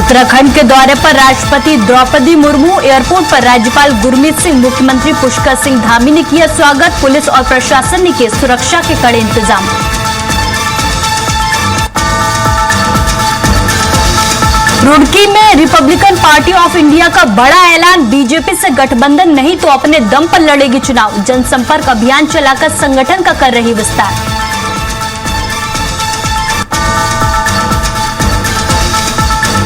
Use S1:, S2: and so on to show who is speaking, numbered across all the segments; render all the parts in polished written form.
S1: उत्तराखंड के दौरे पर राष्ट्रपति द्रौपदी मुर्मू, एयरपोर्ट पर राज्यपाल गुरमीत सिंह, मुख्यमंत्री पुष्कर सिंह धामी ने किया स्वागत। पुलिस और प्रशासन ने किए सुरक्षा के कड़े इंतजाम। रुड़की में रिपब्लिकन पार्टी ऑफ इंडिया का बड़ा ऐलान, बीजेपी से गठबंधन नहीं तो अपने दम पर लड़ेगी चुनाव। जनसंपर्क अभियान चलाकर संगठन का कर रही विस्तार।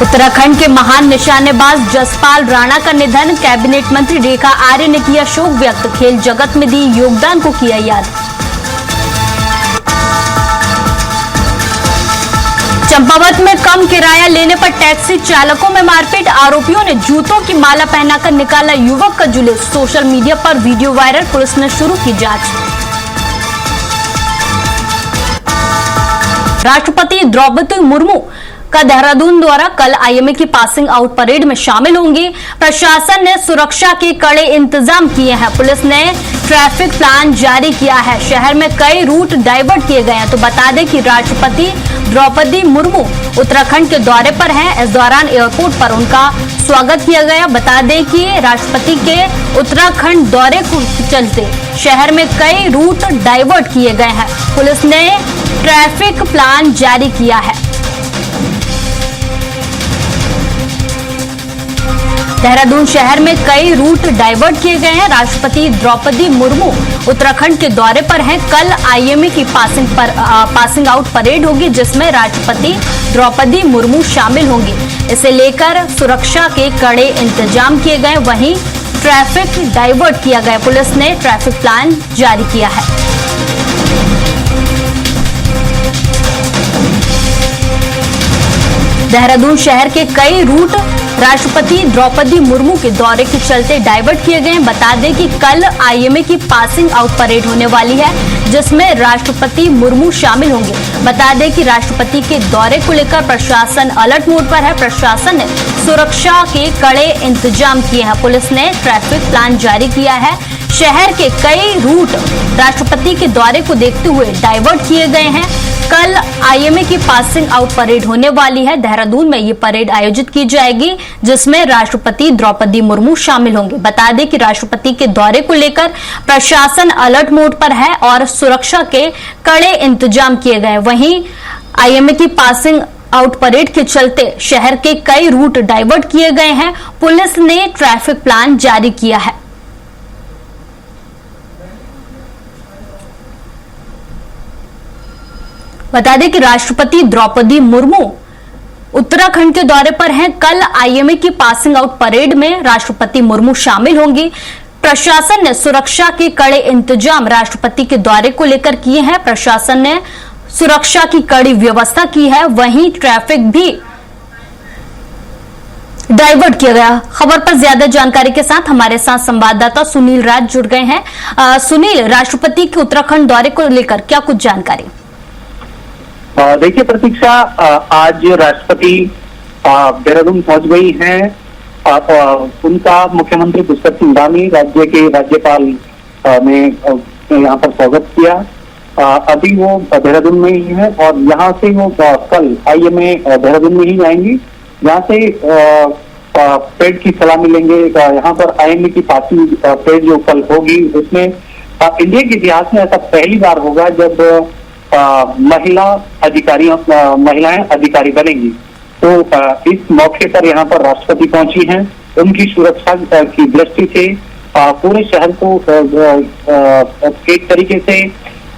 S1: उत्तराखंड के महान निशानेबाज जसपाल राणा का निधन, कैबिनेट मंत्री रेखा आर्य ने किया शोक व्यक्त। खेल जगत में दी योगदान को किया याद। चंपावत में कम किराया लेने पर टैक्सी चालकों में मारपीट, आरोपियों ने जूतों की माला पहनाकर निकाला युवक का जुलूस। सोशल मीडिया पर वीडियो वायरल, पुलिस ने शुरू की जांच। राष्ट्रपति द्रौपदी मुर्मू का देहरादून द्वारा कल आईएमए की पासिंग आउट परेड में शामिल होंगी। प्रशासन ने सुरक्षा के कड़े इंतजाम किए हैं। पुलिस ने ट्रैफिक प्लान जारी किया है। शहर में कई रूट डाइवर्ट किए गए हैं। तो बता दें कि राष्ट्रपति द्रौपदी मुर्मू उत्तराखंड के दौरे पर हैं। इस दौरान एयरपोर्ट पर उनका स्वागत किया गया। बता दें कि राष्ट्रपति के उत्तराखंड दौरे को चलते शहर में कई रूट डाइवर्ट किए गए हैं। पुलिस ने ट्रैफिक प्लान जारी किया है। देहरादून शहर में कई रूट डाइवर्ट किए गए हैं। राष्ट्रपति द्रौपदी मुर्मू उत्तराखंड के दौरे पर हैं। कल आईएमए की पासिंग आउट परेड होगी, जिसमें राष्ट्रपति द्रौपदी मुर्मू शामिल होंगी। इसे लेकर सुरक्षा के कड़े इंतजाम किए गए। वहीं ट्रैफिक डाइवर्ट किया गया। पुलिस ने ट्रैफिक प्लान जारी किया है। देहरादून शहर के कई रूट राष्ट्रपति द्रौपदी मुर्मू के दौरे के चलते डाइवर्ट किए गए हैं। बता दें कि कल आईएमए की पासिंग आउट परेड होने वाली है, जिसमें राष्ट्रपति मुर्मू शामिल होंगे। बता दें कि राष्ट्रपति के दौरे को लेकर प्रशासन अलर्ट मोड पर है। प्रशासन ने सुरक्षा के कड़े इंतजाम किए हैं। पुलिस ने ट्रैफिक प्लान जारी किया है। शहर के कई रूट राष्ट्रपति के दौरे को देखते हुए डाइवर्ट किए गए हैं। कल आईएमए की पासिंग आउट परेड होने वाली है। देहरादून में ये परेड आयोजित की जाएगी, जिसमें राष्ट्रपति द्रौपदी मुर्मू शामिल होंगे। बता दें कि राष्ट्रपति के दौरे को लेकर प्रशासन अलर्ट मोड पर है और सुरक्षा के कड़े इंतजाम किए गए। वहीं आईएमए की पासिंग आउट परेड के चलते शहर के कई रूट डाइवर्ट किए गए हैं। पुलिस ने ट्रैफिक प्लान जारी किया है। बता दें कि राष्ट्रपति द्रौपदी मुर्मू उत्तराखंड के दौरे पर हैं। कल आईएमए की पासिंग आउट परेड में राष्ट्रपति मुर्मू शामिल होंगी। प्रशासन ने सुरक्षा के कड़े इंतजाम राष्ट्रपति के दौरे को लेकर किए हैं। प्रशासन ने सुरक्षा की कड़ी व्यवस्था की है। वहीं ट्रैफिक भी डाइवर्ट किया गया। खबर पर ज्यादा जानकारी के साथ हमारे साथ संवाददाता सुनील राज जुड़ गए हैं। सुनील, राष्ट्रपति के उत्तराखंड दौरे को लेकर क्या कुछ जानकारी?
S2: देखिए प्रतीक्षा, आज राष्ट्रपति देहरादून पहुंच गई हैं। उनका मुख्यमंत्री पुष्कर सिंह धामी, राज्य के राज्यपाल ने यहाँ पर स्वागत किया। अभी वो देहरादून में ही है और यहाँ से वो कल आईएमए देहरादून में ही जाएंगी। यहाँ से परेड की सलामी लेंगे। यहाँ पर आईएमए की पासिंग परेड जो कल होगी, उसमें इंडिया के इतिहास में ऐसा पहली बार होगा जब महिलाएं अधिकारी बनेंगी। तो इस मौके पर यहाँ पर राष्ट्रपति पहुंची हैं। उनकी सुरक्षा की दृष्टि से पूरे शहर को एक तरीके से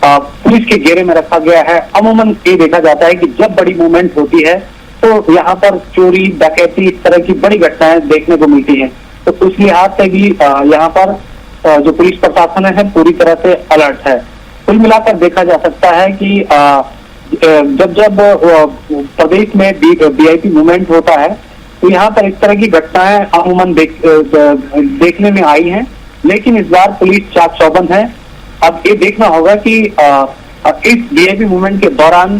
S2: पुलिस के घेरे में रखा गया है। अमूमन ये देखा जाता है कि जब बड़ी मूवमेंट होती है तो यहाँ पर चोरी, डकैती, इस तरह की बड़ी घटनाएं देखने को मिलती हैं। तो उस लिहाज से भी यहाँ पर जो पुलिस प्रशासन है पूरी तरह से अलर्ट है। कुल मिलाकर देखा जा सकता है कि जब प्रदेश में वीआईपी मूवमेंट होता है तो यहाँ पर इस तरह की घटनाएं अमूमन देखने में आई हैं, लेकिन इस बार पुलिस चाक चौबंद है। अब ये देखना होगा कि इस वीआईपी मूवमेंट के दौरान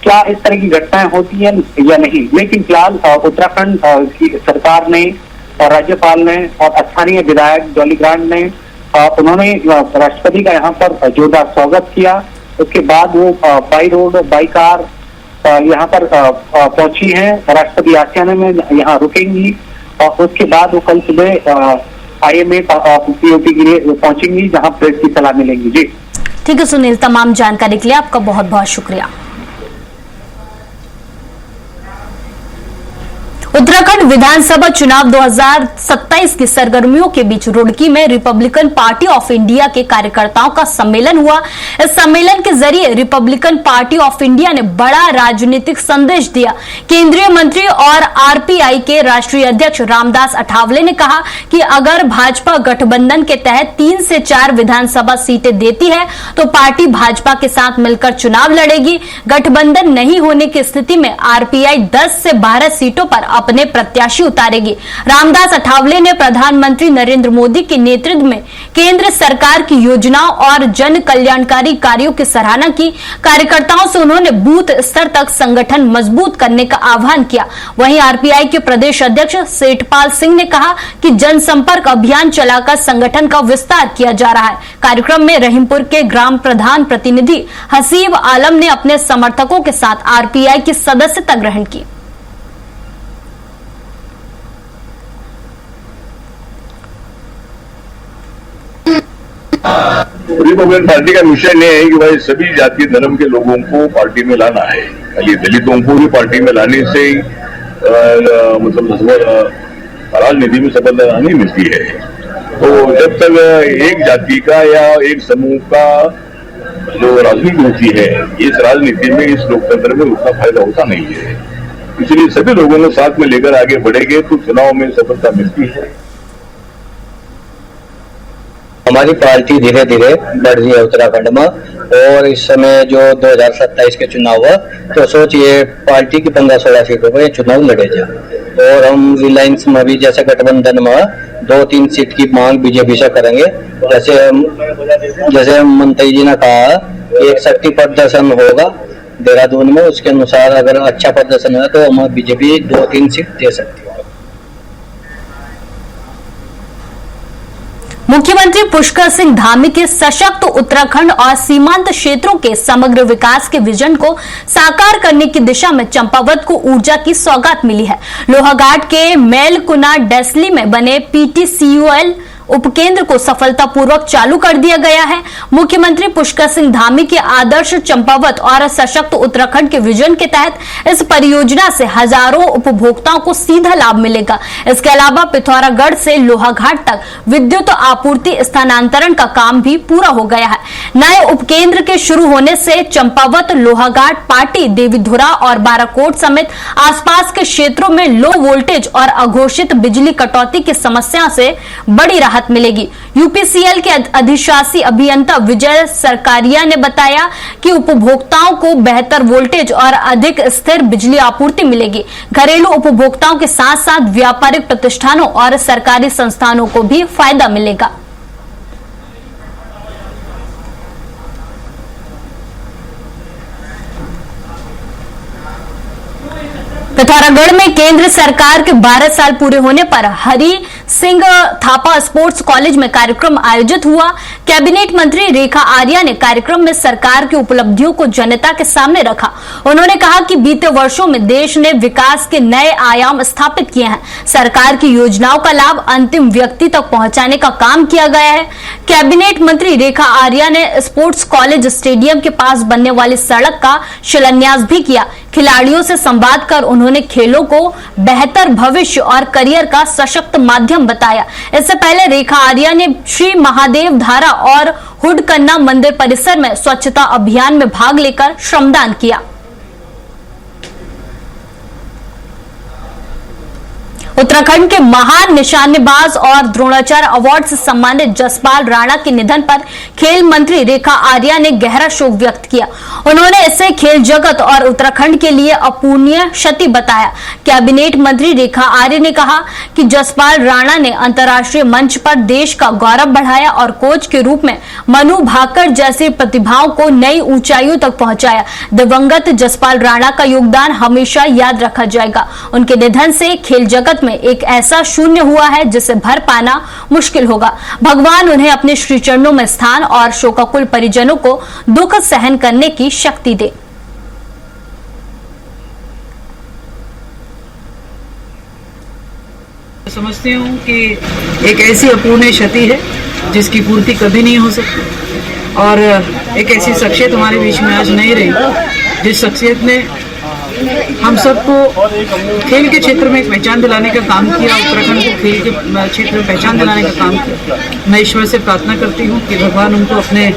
S2: क्या इस तरह की घटनाएं होती हैं या नहीं। लेकिन फिलहाल उत्तराखंड की सरकार ने और राज्यपाल ने और स्थानीय विधायक जॉली ग्रांट ने उन्होंने राष्ट्रपति का यहाँ पर जोरदार स्वागत किया। उसके बाद वो बाई रोड, बाई कार यहाँ पर पहुंची हैं। राष्ट्रपति आसियाना में यहाँ रुकेंगी और उसके बाद वो कल सुबह IMA POP के लिए पहुंचेंगी, जहां प्रेस की सलाह मिलेंगी। जी
S1: ठीक है सुनील, तमाम जानकारी के लिए आपका बहुत बहुत शुक्रिया। उत्तराखंड विधानसभा चुनाव 2027 की सरगर्मियों के बीच रुड़की में रिपब्लिकन पार्टी ऑफ इंडिया के कार्यकर्ताओं का सम्मेलन हुआ। इस सम्मेलन के जरिए रिपब्लिकन पार्टी ऑफ इंडिया ने बड़ा राजनीतिक संदेश दिया। केंद्रीय मंत्री और RPI के राष्ट्रीय अध्यक्ष रामदास अठावले ने कहा कि अगर भाजपा गठबंधन के तहत 3 से 4 विधानसभा सीटें देती है तो पार्टी भाजपा के साथ मिलकर चुनाव लड़ेगी। गठबंधन नहीं होने की स्थिति में RPI 10 से 12 सीटों पर अपने प्रत्याशी उतारेगी। रामदास अठावले ने प्रधानमंत्री नरेंद्र मोदी के नेतृत्व में केंद्र सरकार की योजनाओं और जन कल्याणकारी कार्यों की सराहना की। कार्यकर्ताओं से उन्होंने बूथ स्तर तक संगठन मजबूत करने का आह्वान किया। वहीं RPI के प्रदेश अध्यक्ष सेठपाल सिंह ने कहा कि जनसंपर्क अभियान चलाकर संगठन का विस्तार किया जा रहा है। कार्यक्रम में रहीमपुर के ग्राम प्रधान प्रतिनिधि हसीब आलम ने अपने समर्थकों के साथ RPI की सदस्यता ग्रहण की।
S3: रिपब्लिकन पार्टी का मिशन ये है कि भाई सभी जाति धर्म के लोगों को पार्टी में लाना है। खाली दलितों को भी पार्टी में लाने से मतलब राजनीति में सफलता नहीं मिलती है। तो जब तक एक जाति का या एक समूह का जो राजनीति होती है, इस राजनीति में, इस लोकतंत्र में उतना फायदा होता नहीं है। इसलिए सभी लोगों को साथ में लेकर आगे बढ़ेंगे तो चुनाव में सफलता मिलती है।
S4: हमारी पार्टी धीरे धीरे बढ़ रही है उत्तराखंड में, और इस समय जो 2027 के चुनाव हुआ तो सोचिए पार्टी की 15-16 सीटों पर चुनाव लड़े जा। और हम रिलायंस में भी जैसे गठबंधन में 2-3 सीट की मांग बीजेपी से करेंगे। जैसे मंत्री जी ने कहा कि एक शक्ति प्रदर्शन होगा देहरादून में, उसके अनुसार अगर अच्छा प्रदर्शन है तो हम बीजेपी 2-3 सीट दे सकती है।
S1: मुख्यमंत्री पुष्कर सिंह धामी के सशक्त उत्तराखंड और सीमांत क्षेत्रों के समग्र विकास के विजन को साकार करने की दिशा में चंपावत को ऊर्जा की सौगात मिली है। लोहाघाट के मेलकुना डेसली में बने PTCUL उपकेंद्र को सफलतापूर्वक चालू कर दिया गया है। मुख्यमंत्री पुष्कर सिंह धामी के आदर्श चंपावत और सशक्त उत्तराखंड के विजन के तहत इस परियोजना से हजारों उपभोक्ताओं को सीधा लाभ मिलेगा। इसके अलावा पिथौरागढ़ से लोहाघाट तक विद्युत आपूर्ति स्थानांतरण का काम भी पूरा हो गया है। नए उपकेंद्र के शुरू होने से चंपावत, लोहाघाट, पाटी, देवीधुरा और बाराकोट समेत आसपास के क्षेत्रों में लो वोल्टेज और अघोषित बिजली कटौती की समस्या से बड़ी राहत मिलेगी। UPCL के अधिशासी अभियंता विजय सरकारिया ने बताया कि उपभोक्ताओं को बेहतर वोल्टेज और अधिक स्थिर बिजली आपूर्ति मिलेगी। घरेलू उपभोक्ताओं के साथ साथ व्यापारिक प्रतिष्ठानों और सरकारी संस्थानों को भी फायदा मिलेगा। पिथौरागढ़ में केंद्र सरकार के 12 साल पूरे होने पर हरि सिंह थापा स्पोर्ट्स कॉलेज में कार्यक्रम आयोजित हुआ। कैबिनेट मंत्री रेखा आर्या ने कार्यक्रम में सरकार की उपलब्धियों को जनता के सामने रखा। उन्होंने कहा कि बीते वर्षों में देश ने विकास के नए आयाम स्थापित किए हैं। सरकार की योजनाओं का लाभ अंतिम व्यक्ति तक पहुंचाने का काम किया गया है। कैबिनेट मंत्री रेखा आर्या ने स्पोर्ट्स कॉलेज स्टेडियम के पास बनने वाली सड़क का शिलान्यास भी किया। खिलाड़ियों से संवाद कर उन्होंने खेलों को बेहतर भविष्य और करियर का सशक्त माध्यम बताया। इससे पहले रेखा आर्या ने श्री महादेव धारा और हुडकन्ना मंदिर परिसर में स्वच्छता अभियान में भाग लेकर श्रमदान किया। उत्तराखंड के महान निशानेबाज और द्रोणाचार्य अवार्ड से सम्मानित जसपाल राणा के निधन पर खेल मंत्री रेखा आर्या ने गहरा शोक व्यक्त किया। उन्होंने इसे खेल जगत और उत्तराखंड के लिए अपूर्णीय क्षति बताया। कैबिनेट मंत्री रेखा आर्य ने कहा कि जसपाल राणा ने अंतर्राष्ट्रीय मंच पर देश का गौरव बढ़ाया और कोच के रूप में मनु भाकर जैसी प्रतिभाओं को नई ऊंचाइयों तक पहुंचाया। दिवंगत जसपाल राणा का योगदान हमेशा याद रखा जाएगा। उनके निधन से खेल जगत में एक ऐसा शून्य हुआ है जिसे भर पाना मुश्किल होगा। भगवान उन्हें अपने श्री चरणों में स्थान और शोकाकुल परिजनों को दुख सहन करने की शक्ति दे।
S5: समझती हूँ कि एक ऐसी अपूर्णीय क्षति है जिसकी पूर्ति कभी नहीं हो सकती और एक ऐसी शख्सियत हमारे बीच में आज नहीं रही जिस शख्सियत ने हम सबको खेल के क्षेत्र में एक पहचान दिलाने का काम किया, उत्तराखंड को खेल के क्षेत्र में पहचान दिलाने का काम किया। मैं ईश्वर से प्रार्थना करती हूँ कि भगवान उनको अपने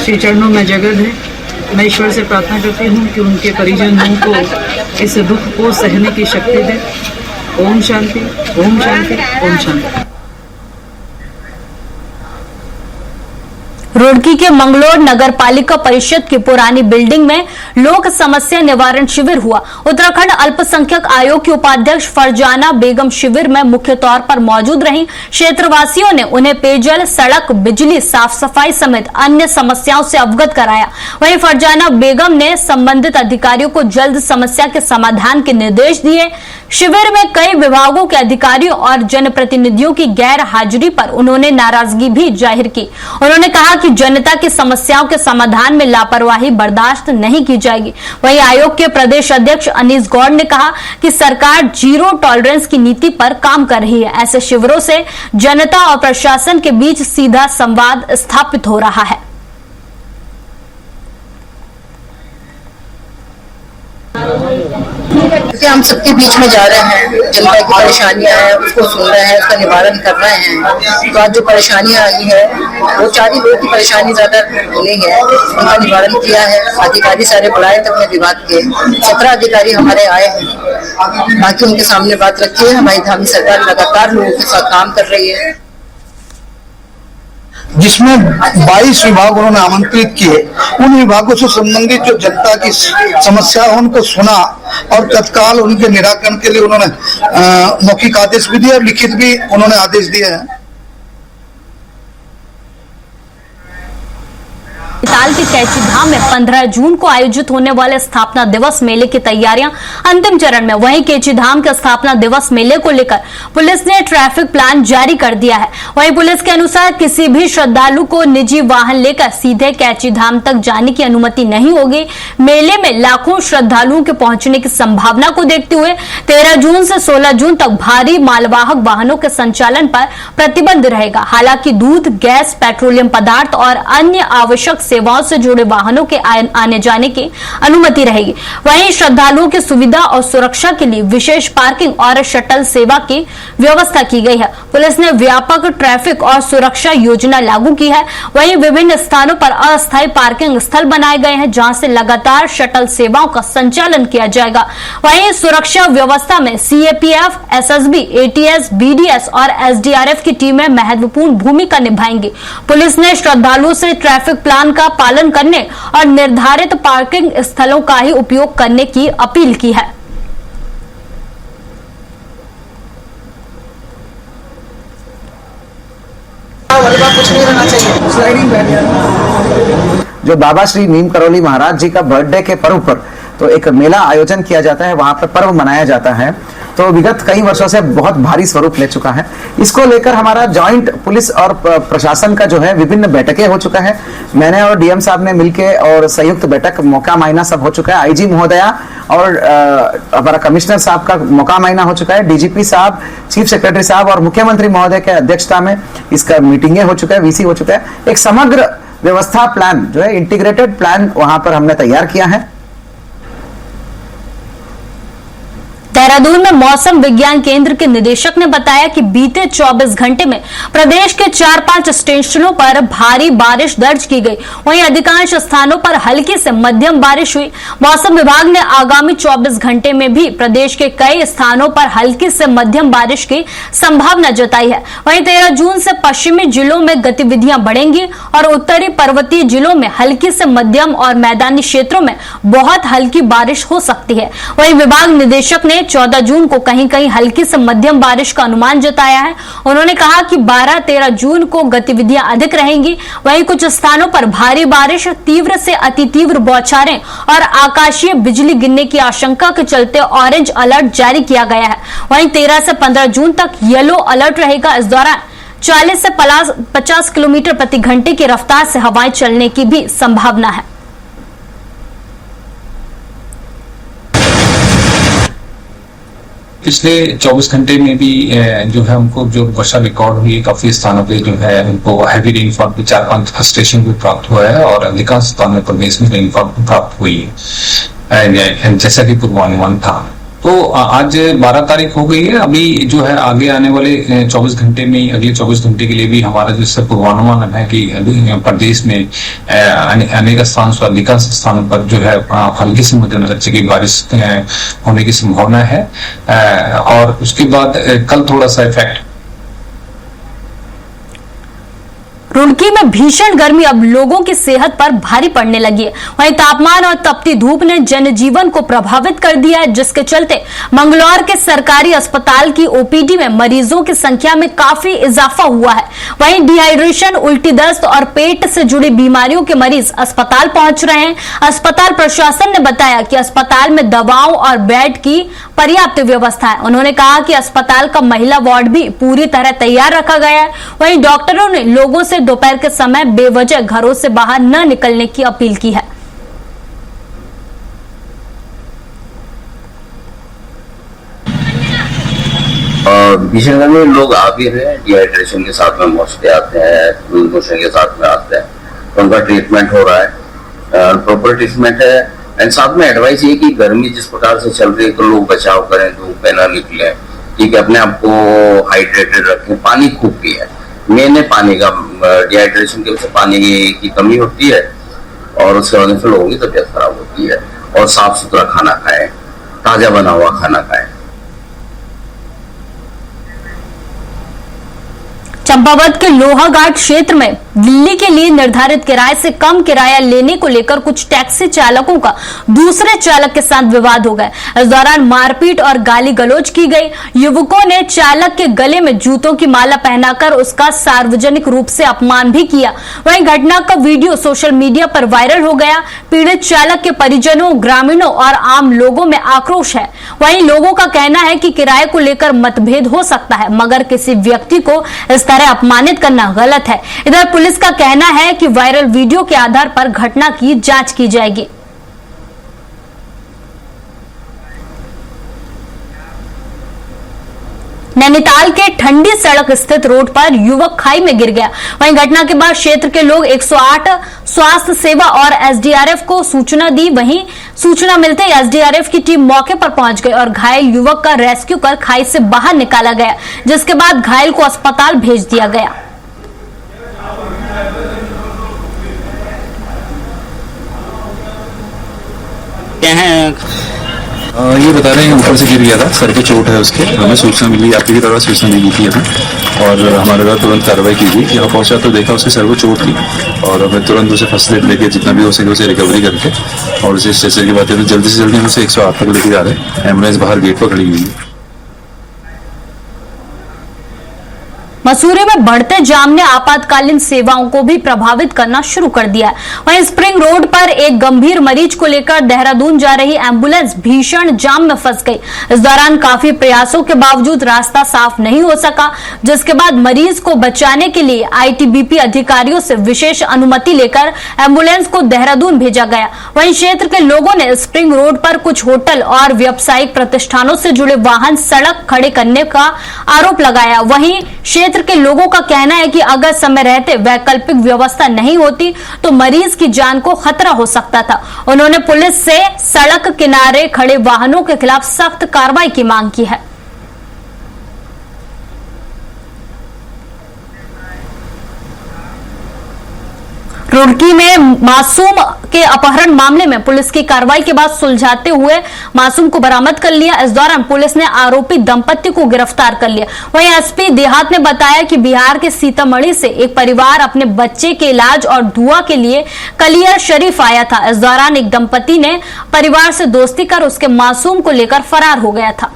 S5: श्री चरणों में जगह दें। मैं ईश्वर से प्रार्थना करती हूँ कि उनके परिजनों को इस दुख को सहने की शक्ति दें। ओम शांति, ओम शांति, ओम शांति।
S1: रुड़की के मंगलोर नगर पालिका परिषद की पुरानी बिल्डिंग में लोक समस्या निवारण शिविर हुआ। उत्तराखंड अल्पसंख्यक आयोग की उपाध्यक्ष फरजाना बेगम शिविर में मुख्य तौर पर मौजूद रहीं। क्षेत्रवासियों ने उन्हें पेयजल, सड़क, बिजली, साफ सफाई समेत अन्य समस्याओं से अवगत कराया। वहीं फरजाना बेगम ने संबंधित अधिकारियों को जल्द समस्या के समाधान के निर्देश दिए। शिविर में कई विभागों के अधिकारियों और जनप्रतिनिधियों की गैर हाजिरी पर उन्होंने नाराजगी भी जाहिर की। उन्होंने कहा कि जनता की समस्याओं के समाधान में लापरवाही बर्दाश्त नहीं की जाएगी। वहीं आयोग के प्रदेश अध्यक्ष अनीस गौड़ ने कहा कि सरकार जीरो टॉलरेंस की नीति पर काम कर रही है। ऐसे शिविरों से जनता और प्रशासन के बीच सीधा संवाद स्थापित हो रहा है।
S6: क्योंकि हम सबके बीच में जा रहे हैं, जनता की परेशानियां हैं उसको सुन रहे हैं, उसका निवारण कर रहे हैं। तो आज जो परेशानियां आई है वो 4 ही लोगों की परेशानी ज्यादा नहीं है, उनका निवारण किया है। अधिकारी सारे बुलाए थे अपने विभाग के, 17 अधिकारी हमारे आए हैं। बाकी उनके सामने बात रखी है। हमारी धामी सरकार लगातार लोगों के साथ काम कर रही है,
S7: जिसमें 22 विभाग उन्होंने आमंत्रित किए। उन विभागों से संबंधित जो जनता की समस्या है उनको सुना और तत्काल उनके निराकरण के लिए उन्होंने मौखिक आदेश भी दिए और लिखित भी उन्होंने आदेश दिए हैं।
S1: नैनीताल के कैची धाम में 15 जून को आयोजित होने वाले स्थापना दिवस मेले की तैयारियां अंतिम चरण में। वहीं कैची धाम के स्थापना दिवस मेले को लेकर पुलिस ने ट्रैफिक प्लान जारी कर दिया है। वहीं पुलिस के अनुसार किसी भी श्रद्धालु को निजी वाहन लेकर सीधे कैची धाम तक जाने की अनुमति नहीं होगी। मेले में लाखों श्रद्धालुओं के पहुंचने की संभावना को देखते हुए 13 जून से 16 जून तक भारी मालवाहक वाहनों के संचालन पर प्रतिबंध रहेगा। हालांकि दूध, गैस, पेट्रोलियम पदार्थ और अन्य आवश्यक सेवाओं से जुड़े वाहनों के आने जाने की अनुमति रहेगी। वहीं श्रद्धालुओं की सुविधा और सुरक्षा के लिए विशेष पार्किंग और शटल सेवा की व्यवस्था की गई है। पुलिस ने व्यापक ट्रैफिक और सुरक्षा योजना लागू की है। वहीं विभिन्न स्थानों पर अस्थायी पार्किंग स्थल बनाए गए हैं जहां से लगातार शटल सेवाओं का संचालन किया जाएगा। वहीं सुरक्षा व्यवस्था में सीएपीएफ, एसएसबी, एटीएस, बीडीएस और एसडीआरएफ की टीमें महत्वपूर्ण भूमिका निभाएंगी। पुलिस ने श्रद्धालुओं से ट्रैफिक प्लान का पालन करने और निर्धारित पार्किंग स्थलों का ही उपयोग करने की अपील की है।
S8: जो बाबा श्री नीम करौली महाराज जी का बर्थडे के पर्व पर तो एक मेला आयोजन किया जाता है, वहां पर पर्व मनाया जाता है, तो विगत कई वर्षों से बहुत भारी स्वरूप ले चुका है। इसको लेकर हमारा जॉइंट पुलिस और प्रशासन का जो है विभिन्न बैठकें हो चुका है। मैंने और डीएम साहब ने मिलके और संयुक्त बैठक मौका मायना सब हो चुका है। आईजी महोदया और हमारा कमिश्नर साहब का मौका मायना हो चुका है। डीजीपी साहब, चीफ सेक्रेटरी साहब और मुख्यमंत्री महोदय के अध्यक्षता में इसका मीटिंगें हो चुका है, वीसी हो चुका है। एक समग्र व्यवस्था प्लान जो है, इंटीग्रेटेड प्लान वहां पर हमने तैयार किया है।
S1: देहरादून में मौसम विज्ञान केंद्र के निदेशक ने बताया कि बीते 24 घंटे में प्रदेश के 4-5 स्टेशनों पर भारी बारिश दर्ज की गई। वहीं अधिकांश स्थानों पर हल्की से मध्यम बारिश हुई। मौसम विभाग ने आगामी 24 घंटे में भी प्रदेश के कई स्थानों पर हल्की से मध्यम बारिश की संभावना जताई है। वहीं 13 जून से पश्चिमी जिलों में गतिविधियां बढ़ेंगी और उत्तरी पर्वतीय जिलों में हल्की से मध्यम और मैदानी क्षेत्रों में बहुत हल्की बारिश हो सकती है। वहीं विभाग निदेशक ने 14 जून को कहीं कहीं हल्की से मध्यम बारिश का अनुमान जताया है। उन्होंने कहा कि 12-13 जून को गतिविधियां अधिक रहेंगी। वहीं कुछ स्थानों पर भारी बारिश, तीव्र से अति तीव्र बौछारें और आकाशीय बिजली गिरने की आशंका के चलते ऑरेंज अलर्ट जारी किया गया है। वहीं 13 से 15 जून तक येलो अलर्ट रहेगा। इस दौरान 40 से 50 किलोमीटर प्रति घंटे की रफ्तार से हवाएं चलने की भी संभावना है।
S9: पिछले 24 घंटे में भी जो है उनको जो वर्षा रिकॉर्ड हुई काफी स्थानों पे जो है उनको हैवी रेनफॉल पे 4-5 स्टेशन भी प्राप्त हुआ है और अधिकांश स्थानों पर बेसमेंट रेनफॉल प्राप्त हुई है जैसा कि पूर्वानुमान था। तो आज 12 तारीख हो गई है। अभी जो है आगे आने वाले 24 घंटे में अगले 24 घंटे के लिए भी हमारा जो पूर्वानुमान है कि प्रदेश में अनेक स्थान से अधिकांश स्थानों पर जो है हल्की से मध्यम दर्जे की बारिश होने की संभावना है और उसके बाद कल थोड़ा सा इफेक्ट।
S1: रुड़की में भीषण गर्मी अब लोगों की सेहत पर भारी पड़ने लगी है। वहीं तापमान और तपती धूप ने जनजीवन को प्रभावित कर दिया है, जिसके चलते मंगलौर के सरकारी अस्पताल की ओपीडी में मरीजों की संख्या में काफी इजाफा हुआ है। वहीं डिहाइड्रेशन, उल्टी दस्त और पेट से जुड़ी बीमारियों के मरीज अस्पताल पहुंच रहे हैं। अस्पताल प्रशासन ने बताया कि अस्पताल में दवाओं और बेड की पर्याप्त व्यवस्था है। उन्होंने कहा कि अस्पताल का महिला वार्ड भी पूरी तरह तैयार रखा गया है। वहीं डॉक्टरों ने लोगों से दोपहर के समय बेवजह घरों से बाहर न निकलने की अपील की है।
S10: भीषण गर्मी में लोग आ भी रहे हैं, डिहाइड्रेशन के साथ में मोस्टली आते हैं, लूज मोशन के साथ में आते हैं, तो उनका ट्रीटमेंट हो रहा है, प्रॉपर ट्रीटमेंट है। एंड साथ में एडवाइस ये कि गर्मी जिस प्रकार से चल रही है तो लोग बचाव करें, धूप में ना निकले, ठीक है, अपने आप को हाइड्रेटेड रखें, पानी खूब पिए। मेन है पानी का, डिहाइड्रेशन की वजह से पानी की कमी होती है और उसके वजह से लोगों की तबीयत खराब होती है। और साफ सुथरा खाना खाएं, ताजा बना हुआ खाना खाएं।
S1: चंपावत के लोहाघाट क्षेत्र में दिल्ली के लिए निर्धारित किराए से कम किराया लेने को लेकर कुछ टैक्सी चालकों का दूसरे चालक के साथ विवाद हो गया। इस दौरान मारपीट और गाली गलौज की गई। युवकों ने चालक के गले में जूतों की माला पहनाकर उसका सार्वजनिक रूप से अपमान भी किया। वहीं घटना का वीडियो सोशल मीडिया पर वायरल हो गया। पीड़ित चालक के परिजनों, ग्रामीणों और आम लोगों में आक्रोश है। वहीं लोगों का कहना है कि किराए को लेकर मतभेद हो सकता है, मगर किसी व्यक्ति को इस तरह अपमानित करना गलत है। इधर पुलिस का कहना है कि वायरल वीडियो के आधार पर घटना की जांच की जाएगी। नैनीताल के ठंडी सड़क स्थित रोड पर युवक खाई में गिर गया। वहीं घटना के बाद क्षेत्र के लोग 108 स्वास्थ्य सेवा और एसडीआरएफ को सूचना दी। वहीं सूचना मिलते ही एसडीआरएफ की टीम मौके पर पहुंच गई और घायल युवक का रेस्क्यू कर खाई से बाहर निकाला गया, जिसके बाद घायल को अस्पताल भेज दिया गया।
S11: ये बता रहे हैं ऊपर से गिर गया था, सर पे चोट है उसके। हमें सूचना मिली, आपकी की तरह सूचना नहीं मिली हमें और हमारे द्वारा तुरंत कार्रवाई की गई। यहाँ पहुंचा तो देखा उसके सर को चोट थी और हमें तुरंत उसे फर्स्ट एड लेके जितना भी हो सके उसे रिकवरी करके और उसे स्ट्रेचर की बात है तो जल्दी से जल्दी हम उसे 108 तक लेके जा रहे हैं। एम्बुलेंस बाहर गेट पर खड़ी हुई है।
S1: मसूरी में बढ़ते जाम ने आपातकालीन सेवाओं को भी प्रभावित करना शुरू कर दिया है। वहीं स्प्रिंग रोड पर एक गंभीर मरीज को लेकर देहरादून जा रही एम्बुलेंस भीषण जाम में फंस गई। इस दौरान काफी प्रयासों के बावजूद रास्ता साफ नहीं हो सका, जिसके बाद मरीज को बचाने के लिए आईटीबीपी अधिकारियों से विशेष अनुमति लेकर एम्बुलेंस को देहरादून भेजा गया। वहीं क्षेत्र के लोगों ने स्प्रिंग रोड पर कुछ होटल और व्यावसायिक प्रतिष्ठानों से जुड़े वाहन सड़क खड़े करने का आरोप लगाया। वहीं क्षेत्र के लोगों का कहना है कि अगर समय रहते वैकल्पिक व्यवस्था नहीं होती तो मरीज की जान को खतरा हो सकता था। उन्होंने पुलिस से सड़क किनारे खड़े वाहनों के खिलाफ सख्त कार्रवाई की मांग की है। रुड़की में मासूम के अपहरण मामले में पुलिस की कार्रवाई के बाद सुलझाते हुए मासूम को बरामद कर लिया। इस दौरान पुलिस ने आरोपी दंपति को गिरफ्तार कर लिया। वहीं एसपी देहात ने बताया कि बिहार के सीतामढ़ी से एक परिवार अपने बच्चे के इलाज और दुआ के लिए कलियर शरीफ आया था। इस दौरान एक दंपति ने परिवार से दोस्ती कर उसके मासूम को लेकर फरार हो गया था।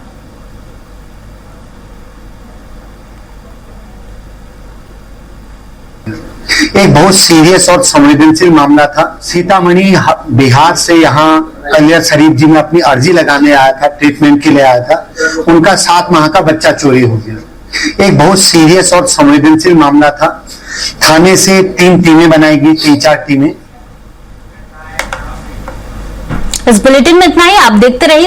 S12: एक बहुत सीरियस और संवेदनशील मामला था। सीतामढ़ी बिहार से यहाँ कलियर शरीफ जी में अपनी अर्जी लगाने आया था, ट्रीटमेंट के लिए आया था। उनका 7 माह का बच्चा चोरी हो गया। एक बहुत सीरियस और संवेदनशील मामला था। थाने से 3 टीमें बनाई गई, 3-4 टीमें।
S1: इस बुलेटिन में इतना ही। आप देखते रहिए